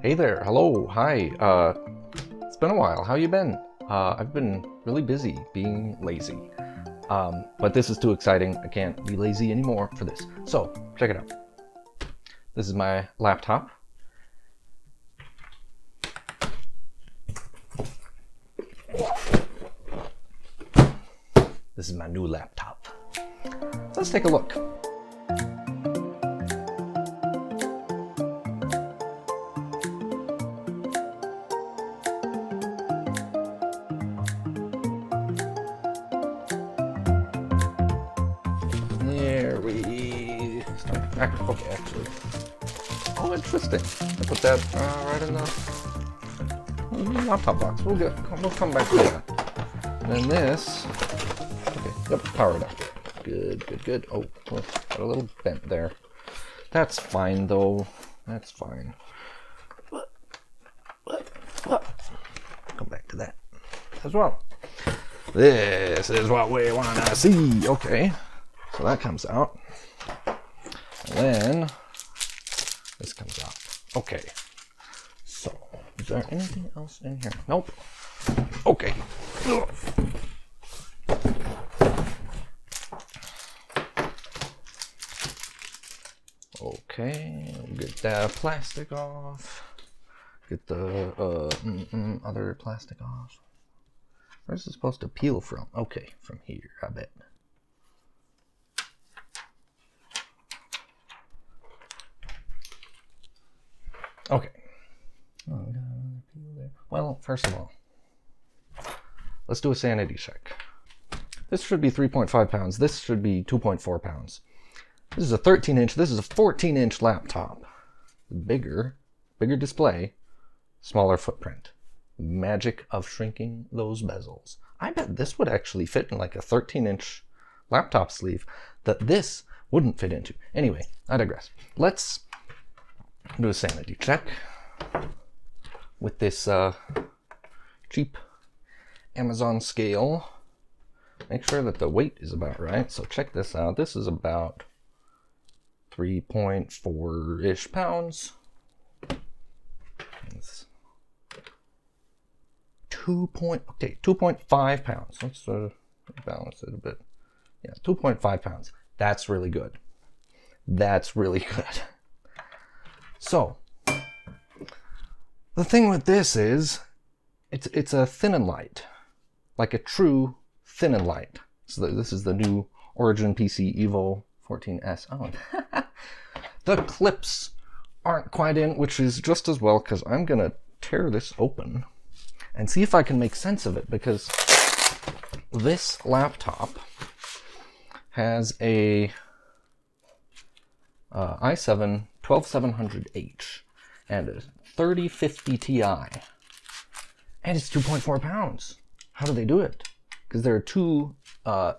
Hey there, hello, hi. It's been a while. How you been? I've been really busy being lazy. But this is too exciting. I can't be lazy anymore for this. So, check it out. This is my laptop. This is my new laptop. Let's take a look. There we start. Okay, actually. Oh, interesting. I put that right in the laptop box. We'll come back to that. And then this. Okay, yep, powered up. Good. Oh, got a little bent there. That's fine though. That's fine. Come back to that as well. This is what we want to see. Okay, so that comes out. And then this comes out. Okay, so is there anything else in here? Nope. Okay. Okay, get that plastic off. Get the other plastic off. Where's it supposed to peel from? Okay, from here, I bet. Okay. Oh, we got another peel there. Well, first of all, let's do a sanity check. This should be 3.5 pounds. This should be 2.4 pounds. This is a 13-inch. This is a 14-inch laptop. Bigger display, smaller footprint. Magic of shrinking those bezels. I bet this would actually fit in like a 13-inch laptop sleeve that this wouldn't fit into. Anyway, I digress. Let's do a sanity check with this cheap Amazon scale. Make sure that the weight is about right. So check this out. This is about 3.4-ish pounds. It's 2.5 pounds. Let's balance it a bit. Yeah, 2.5 pounds. That's really good. That's really good. So, the thing with this is, it's a thin and light, like a true thin and light. So this is the new Origin PC EVO14-S. Oh, the clips aren't quite in, which is just as well, because I'm gonna tear this open and see if I can make sense of it, because this laptop has a i7 12700H and a 3050 Ti, and it's 2.4 pounds. How do they do it? Because there are two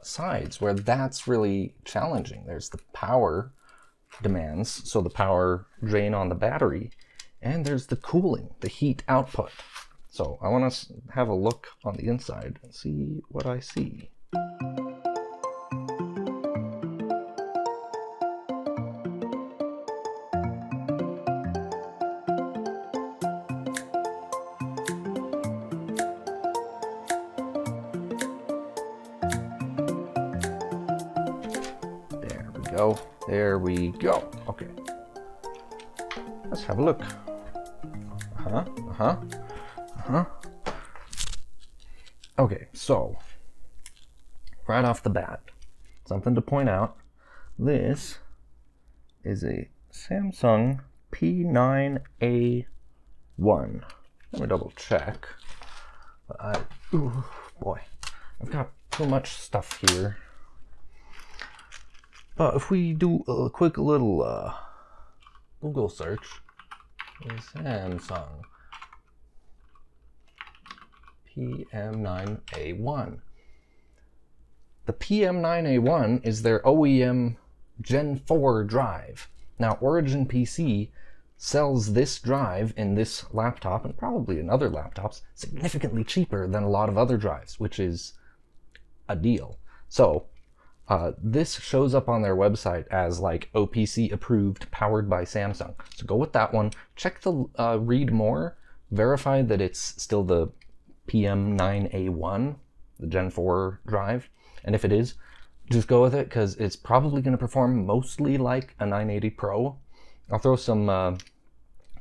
sides where that's really challenging. There's the power demands, so the power drain on the battery, and there's the cooling, the heat output. So I want to have a look on the inside and see what I see. There we go. Okay. Let's have a look. Okay, so right off the bat, something to point out. This is a Samsung P9A1. Let me double check. Oh boy, I've got too much stuff here. But if we do a quick little Google search, Samsung PM9A1. The PM9A1 is their OEM Gen 4 drive. Now, Origin PC sells this drive in this laptop, and probably in other laptops, significantly cheaper than a lot of other drives, which is a deal. So, This shows up on their website as like OPC approved, powered by Samsung. So go with that one. Check the read more, verify that it's still the PM9A1, the Gen 4 drive. And if it is, just go with it, because it's probably going to perform mostly like a 980 Pro. I'll throw some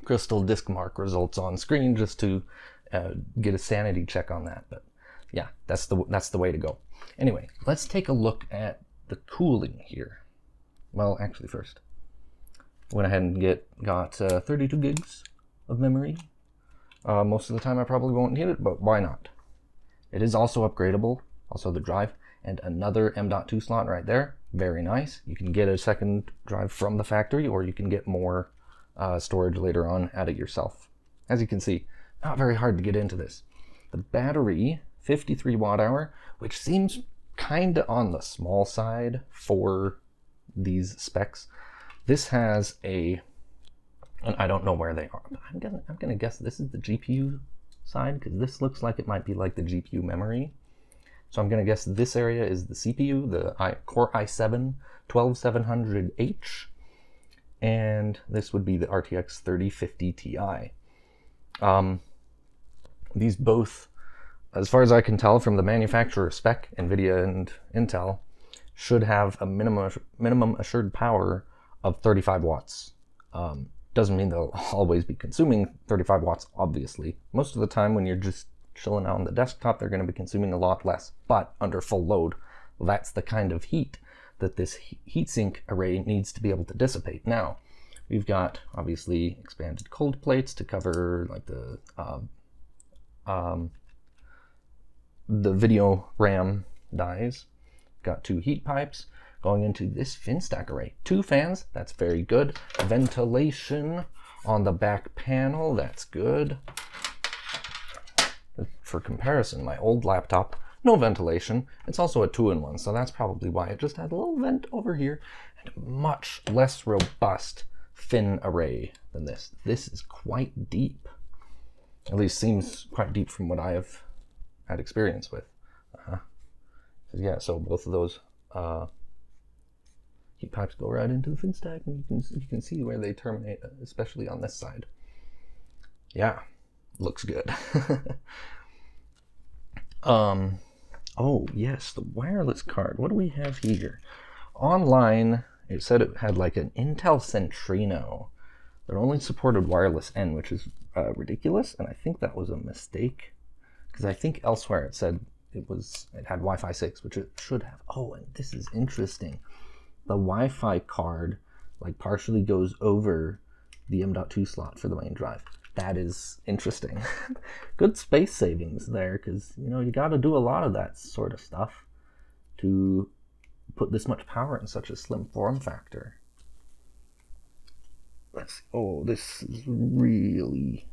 Crystal Disk Mark results on screen just to get a sanity check on that. But yeah, that's the way to go. Anyway, let's take a look at the cooling here. Well, actually first, went ahead and got 32 gigs of memory. Most of the time I probably won't need it, but why not? It is also upgradable, also the drive, and another M.2 slot right there. Very nice. You can get a second drive from the factory, or you can get more storage later on, add it yourself. As you can see, not very hard to get into this. The battery, 53 watt hour, which seems kind of on the small side for these specs. This has and I don't know where they are, but I'm gonna guess this is the GPU side, because this looks like it might be like the GPU memory. So I'm gonna guess this area is the CPU, the Core i7 12700H, and this would be the RTX 3050 Ti. These both, as far as I can tell from the manufacturer spec, NVIDIA and Intel, should have a minimum assured power of 35 watts. Doesn't mean they'll always be consuming 35 watts, obviously. Most of the time when you're just chilling out on the desktop, they're going to be consuming a lot less. But under full load, that's the kind of heat that this heatsink array needs to be able to dissipate. Now, we've got, obviously, expanded cold plates to cover like the video RAM dies. Got 2 heat pipes going into this fin stack array. 2 fans, that's very good. Ventilation on the back panel, that's good. For comparison, my old laptop, no ventilation. It's also a 2-in-1, so that's probably why it just had a little vent over here, and a much less robust fin array than this. This is quite deep. At least seems quite deep from what I have had experience with. Yeah, so both of those heat pipes go right into the fin stack, and you can see where they terminate, especially on this side. Yeah, looks good. Oh yes, the wireless card. What do we have here? Online, it said it had like an Intel Centrino that only supported wireless N, which is ridiculous, and I think that was a mistake, because I think elsewhere it said it had Wi-Fi 6, which it should have. Oh, and this is interesting. The Wi-Fi card like partially goes over the M.2 slot for the main drive. That is interesting. Good space savings there, because you got to do a lot of that sort of stuff to put this much power in such a slim form factor. Let's see. Oh, this is really,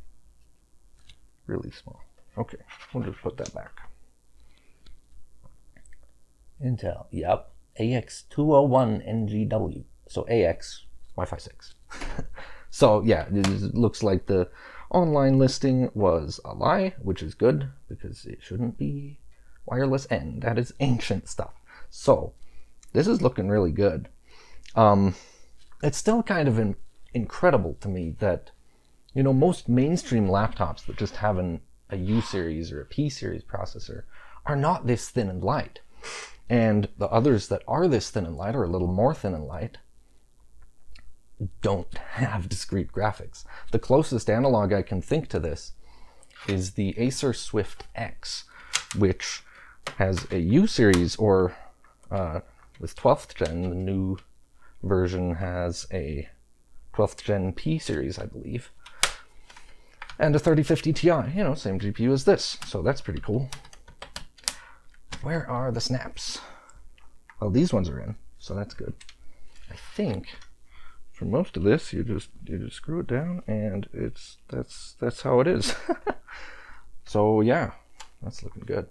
really small. Okay, we'll just put that back. Intel, yep, AX201NGW. So AX Wi-Fi 6. So yeah, it looks like the online listing was a lie, which is good, because it shouldn't be wireless N. That is ancient stuff. So this is looking really good. It's still kind of incredible to me that, most mainstream laptops that just have a U series or a P series processor are not this thin and light. And the others that are this thin and light, or a little more thin and light, don't have discrete graphics. The closest analog I can think to this is the Acer Swift X, which has a U series, or with 12th gen, the new version has a 12th gen P series, I believe, and a 3050 Ti, same GPU as this, so that's pretty cool. Where are the snaps? Well, these ones are in, so that's good. I think for most of this, you just screw it down, and that's how it is. So yeah, that's looking good.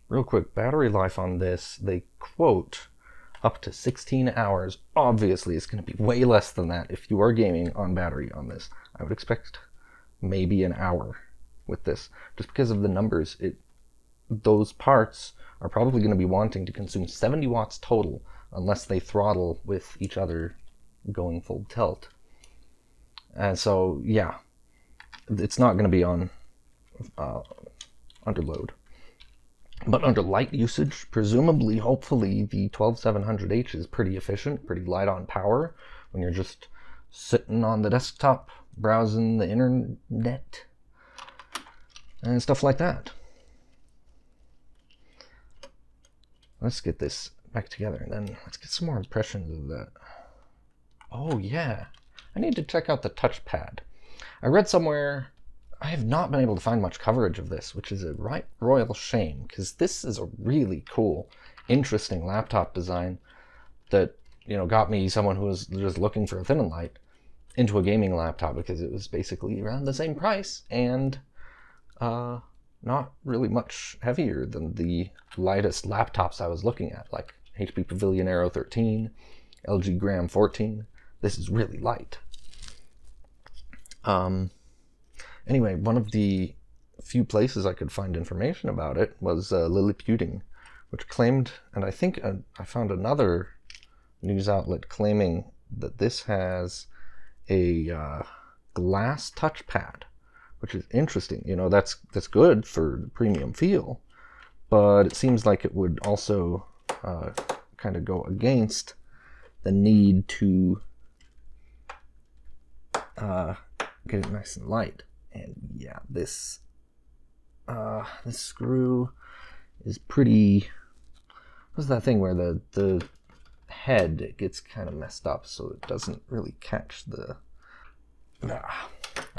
Real quick, battery life on this, they quote up to 16 hours. Obviously, it's going to be way less than that if you are gaming on battery on this. I would expect maybe an hour with this, just because of the numbers it those parts are probably going to be wanting to consume 70 watts total unless they throttle with each other going full tilt. And so, yeah, it's not going to be on under load. But under light usage, presumably, hopefully, the 12700H is pretty efficient, pretty light on power when you're just sitting on the desktop browsing the internet and stuff like that. Let's get this back together and then let's get some more impressions of that. Oh yeah, I need to check out the touchpad. I read somewhere, I have not been able to find much coverage of this, which is a royal shame, because this is a really cool, interesting laptop design that, you know, got me, someone who was just looking for a thin and light, into a gaming laptop, because it was basically around the same price and not really much heavier than the lightest laptops I was looking at, like HP Pavilion Aero 13, LG Gram 14. This is really light. Anyway, one of the few places I could find information about it was Liliputing, which claimed, and I think I found another news outlet claiming that this has a glass touchpad, which is interesting. You know, that's good for the premium feel, but it seems like it would also kind of go against the need to get it nice and light. And yeah, this screw is pretty. What's that thing where the head gets kind of messed up, so it doesn't really catch the.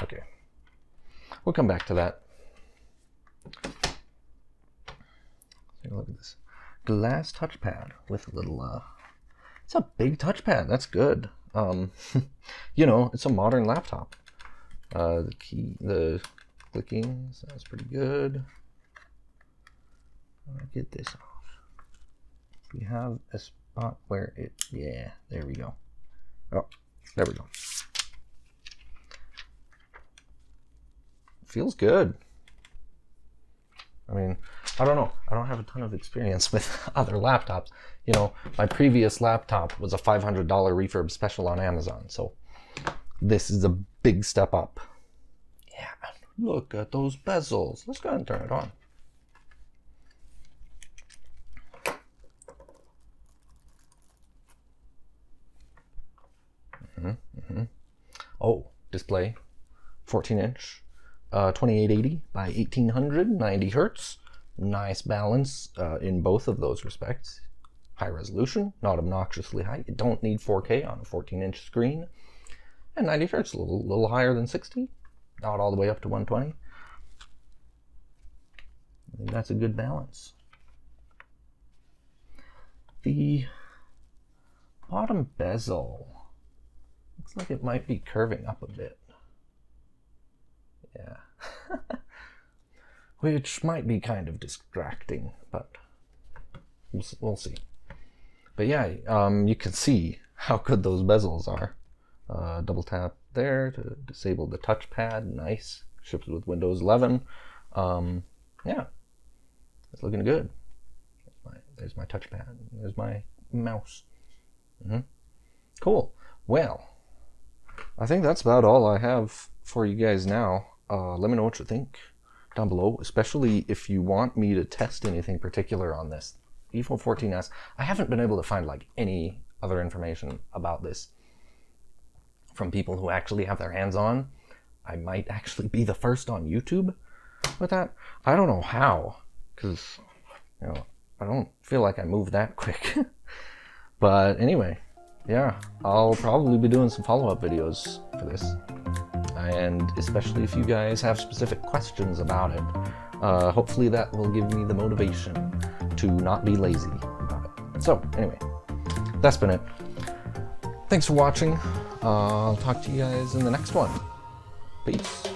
Okay, we'll come back to that. Take a look at this glass touchpad with a little. It's a big touchpad. That's good. You know, it's a modern laptop. The clicking sounds pretty good. I'll get this off. We have a spot where it, yeah, there we go. Oh, there we go. Feels good. I mean, I don't know. I don't have a ton of experience with other laptops. You know, my previous laptop was a $500 refurb special on Amazon, so this is a big step up. Yeah, look at those bezels. Let's go ahead and turn it on. Oh, display, 14-inch, 2880 by 1800, 90 hertz. Nice balance in both of those respects. High resolution, not obnoxiously high. You don't need 4K on a 14-inch screen. And 90 hertz, a little higher than 60, not all the way up to 120. I think that's a good balance. The bottom bezel looks like it might be curving up a bit. Yeah. Which might be kind of distracting, but we'll see. But yeah, you can see how good those bezels are. Double tap there to disable the touchpad. Nice. Ships with Windows 11. Yeah, it's looking good. There's my touchpad. There's my mouse. Cool. Well, I think that's about all I have for you guys now. Let me know what you think down below, especially if you want me to test anything particular on this EVO14-S. I haven't been able to find like any other information about this from people who actually have their hands on. I might actually be the first on YouTube with that. I don't know how, because, you know, I don't feel like I move that quick. But anyway, yeah, I'll probably be doing some follow-up videos for this. And especially if you guys have specific questions about it, hopefully that will give me the motivation to not be lazy about it. So anyway, that's been it. Thanks for watching. I'll talk to you guys in the next one. Peace.